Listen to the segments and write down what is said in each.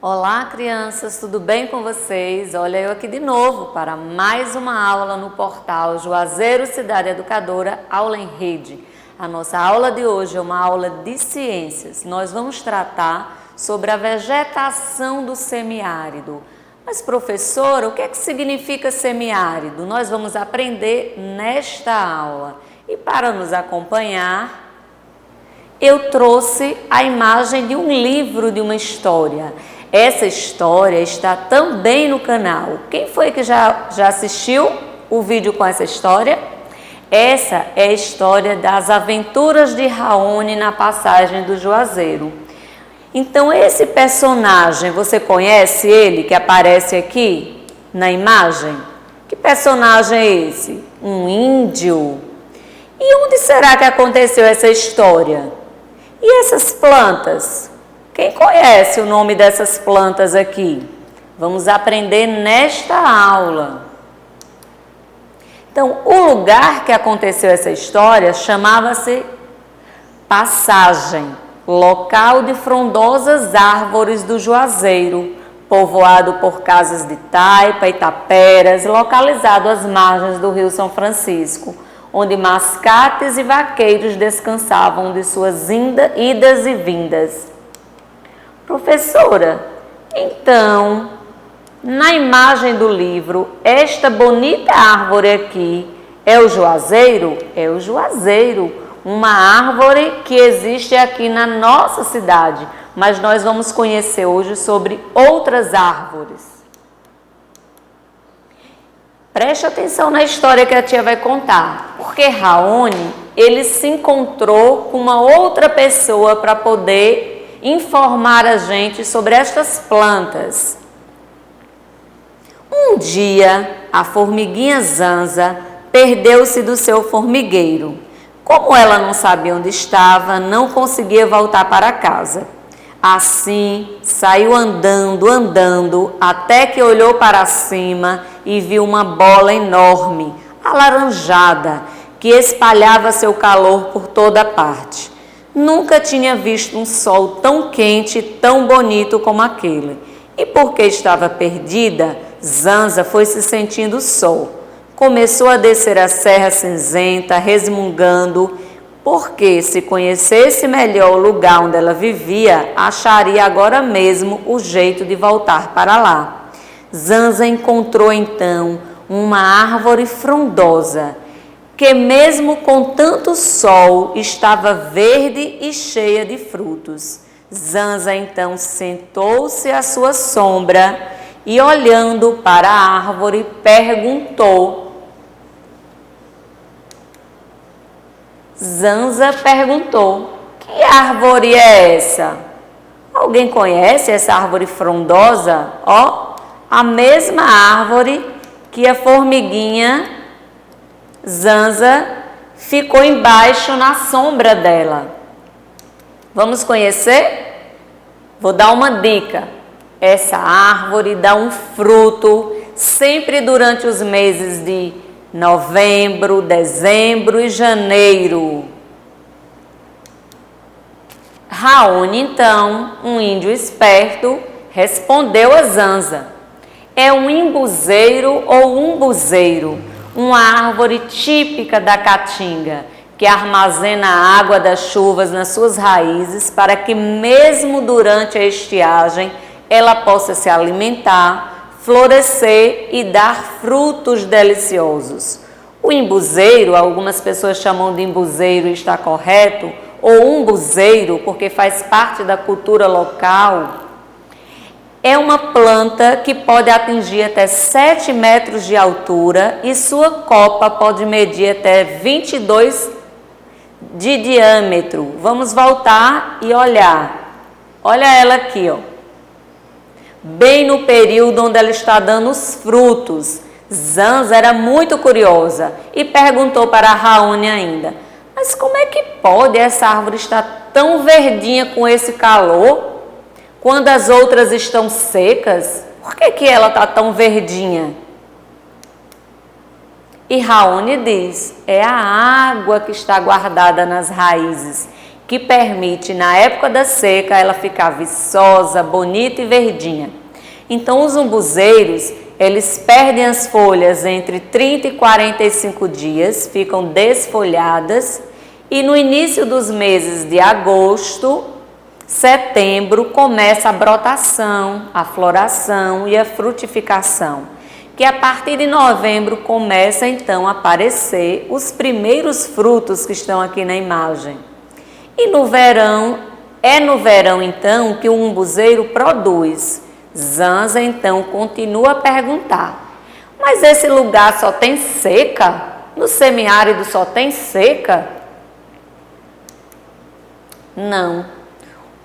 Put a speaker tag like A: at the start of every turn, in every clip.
A: Olá, crianças, tudo bem com vocês? Olha eu aqui de novo para mais uma aula no portal Juazeiro Cidade Educadora, aula em rede. A nossa aula de hoje é uma aula de ciências. Nós vamos tratar sobre a vegetação do semiárido. Mas, professora, o que é que significa semiárido? Nós vamos aprender nesta aula. E para nos acompanhar, eu trouxe a imagem de um livro, de uma história. Essa história está também no canal. Quem foi que já assistiu o vídeo com essa história? Essa é a história das aventuras de Raoni na passagem do Juazeiro. Então, esse personagem, você conhece ele que aparece aqui na imagem? Que personagem é esse? Um índio. E onde será que aconteceu essa história? E essas plantas? Quem conhece o nome dessas plantas aqui? Vamos aprender nesta aula. Então, o lugar que aconteceu essa história chamava-se Passagem, local de frondosas árvores do Juazeiro, povoado por casas de taipa e taperas, localizado às margens do Rio São Francisco, onde mascates e vaqueiros descansavam de suas idas e vindas. Professora, então, na imagem do livro, esta bonita árvore aqui é o juazeiro? É o juazeiro, uma árvore que existe aqui na nossa cidade, mas nós vamos conhecer hoje sobre outras árvores. Preste atenção na história que a tia vai contar, porque Raoni, ele se encontrou com uma outra pessoa para poder informar a gente sobre estas plantas. Um dia, a formiguinha Zanza perdeu-se do seu formigueiro. Como ela não sabia onde estava, não conseguia voltar para casa. Assim, saiu andando, até que olhou para cima e viu uma bola enorme, alaranjada, que espalhava seu calor por toda parte. Nunca tinha visto um sol tão quente e tão bonito como aquele. E porque estava perdida, Zanza foi se sentindo só. Começou a descer a serra cinzenta, resmungando, porque se conhecesse melhor o lugar onde ela vivia, acharia agora mesmo o jeito de voltar para lá. Zanza encontrou então uma árvore frondosa, que mesmo com tanto sol, estava verde e cheia de frutos. Zanza então sentou-se à sua sombra e, olhando para a árvore, Zanza perguntou: que árvore é essa? Alguém conhece essa árvore frondosa? Ó, a mesma árvore que a formiguinha Zanza ficou embaixo na sombra dela. Vamos conhecer? Vou dar uma dica. Essa árvore dá um fruto sempre durante os meses de novembro, dezembro e janeiro. Raoni, então, um índio esperto, respondeu a Zanza: é um imbuzeiro ou umbuzeiro, uma árvore típica da caatinga, que armazena a água das chuvas nas suas raízes para que mesmo durante a estiagem ela possa se alimentar, florescer e dar frutos deliciosos. O imbuzeiro, algumas pessoas chamam de imbuzeiro e está correto, ou umbuzeiro, porque faz parte da cultura local, é uma planta que pode atingir até 7 metros de altura e sua copa pode medir até 22 de diâmetro. Vamos voltar e olhar. Olha ela aqui, ó. Bem no período onde ela está dando os frutos. Zanza era muito curiosa e perguntou para Raoni ainda: mas como é que pode essa árvore estar tão verdinha com esse calor, quando as outras estão secas? Por que ela está tão verdinha? E Raoni diz: é a água que está guardada nas raízes, que permite, na época da seca, ela ficar viçosa, bonita e verdinha. Então, os umbuzeiros, eles perdem as folhas entre 30 e 45 dias, ficam desfolhadas, e no início dos meses de agosto, setembro, começa a brotação, a floração e a frutificação, que a partir de novembro começa então a aparecer os primeiros frutos que estão aqui na imagem. E no verão então que o umbuzeiro produz. Zanza então continua a perguntar: mas esse lugar só tem seca? No semiárido só tem seca? Não.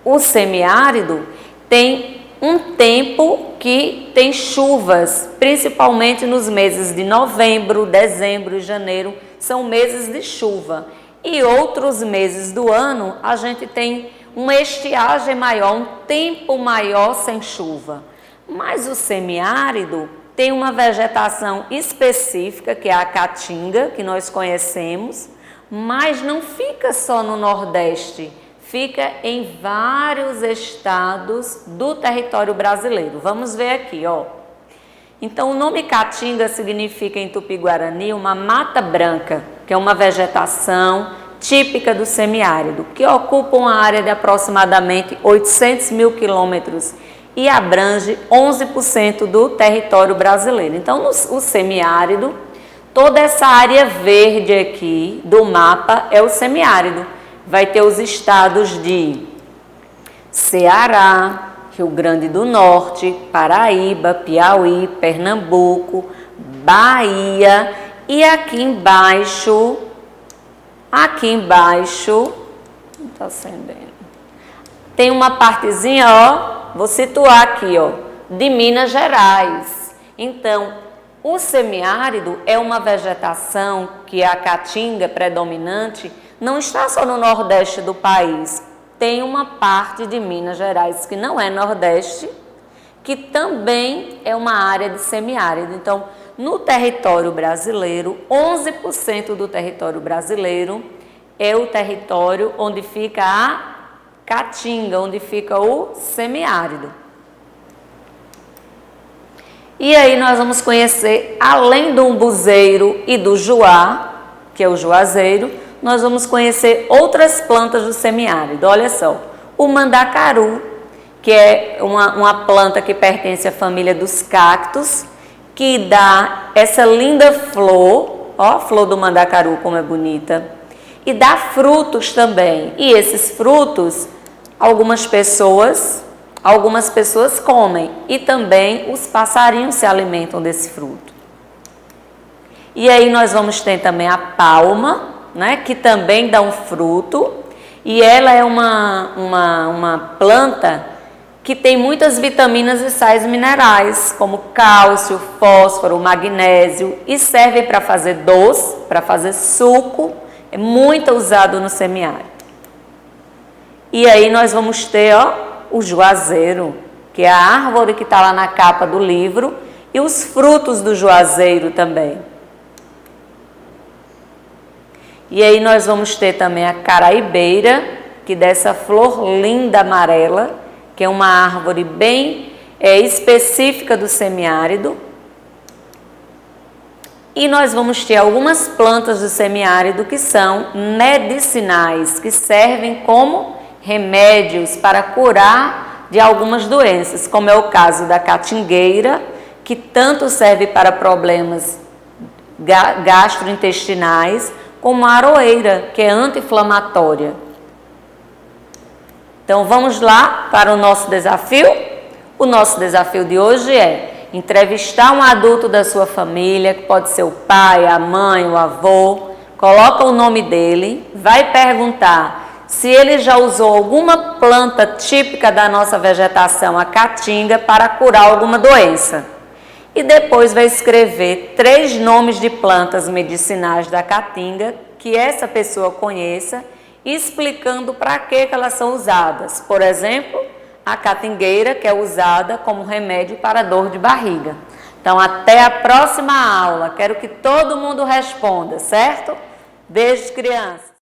A: O semiárido tem um tempo que tem chuvas, principalmente nos meses de novembro, dezembro e janeiro, são meses de chuva. E outros meses do ano a gente tem uma estiagem maior, um tempo maior sem chuva. Mas o semiárido tem uma vegetação específica, que é a caatinga, que nós conhecemos, mas não fica só no Nordeste, fica em vários estados do território brasileiro. Vamos ver aqui, ó. Então, o nome caatinga significa em Tupi-Guarani uma mata branca, que é uma vegetação típica do semiárido, que ocupa uma área de aproximadamente 800 mil quilômetros e abrange 11% do território brasileiro. Então, o semiárido, toda essa área verde aqui do mapa é o semiárido. Vai ter os estados de Ceará, Rio Grande do Norte, Paraíba, Piauí, Pernambuco, Bahia e aqui embaixo, não está acendendo, tem uma partezinha, ó, vou situar aqui, ó, de Minas Gerais. Então, o semiárido é uma vegetação que a caatinga predominante não está só no Nordeste do país. Tem uma parte de Minas Gerais que não é Nordeste, que também é uma área de semiárido. Então, no território brasileiro, 11% do território brasileiro é o território onde fica a caatinga, onde fica o semiárido. E aí nós vamos conhecer, além do umbuzeiro e do juá, que é o juazeiro, nós vamos conhecer outras plantas do semiárido. Olha só, o mandacaru, que é uma planta que pertence à família dos cactos, que dá essa linda flor, ó, a flor do mandacaru como é bonita, e dá frutos também. E esses frutos, algumas pessoas comem, e também os passarinhos se alimentam desse fruto. E aí nós vamos ter também a palma, né, que também dá um fruto, e ela é uma planta que tem muitas vitaminas e sais minerais, como cálcio, fósforo, magnésio, e serve para fazer doce, para fazer suco, é muito usado no semiárido. E aí nós vamos ter, ó, o juazeiro, que é a árvore que está lá na capa do livro, e os frutos do juazeiro também. E aí nós vamos ter também a caraibeira, que dá essa flor linda amarela, que é uma árvore bem específica do semiárido. E nós vamos ter algumas plantas do semiárido que são medicinais, que servem como remédios para curar de algumas doenças, como é o caso da catingueira, que tanto serve para problemas gastrointestinais, como a aroeira, que é anti-inflamatória. Então, vamos lá para o nosso desafio? O nosso desafio de hoje é entrevistar um adulto da sua família, que pode ser o pai, a mãe, o avô, coloca o nome dele, vai perguntar se ele já usou alguma planta típica da nossa vegetação, a caatinga, para curar alguma doença. E depois vai escrever 3 nomes de plantas medicinais da caatinga que essa pessoa conheça, explicando para que elas são usadas. Por exemplo, a catingueira, que é usada como remédio para dor de barriga. Então, até a próxima aula. Quero que todo mundo responda, certo? Beijo, crianças!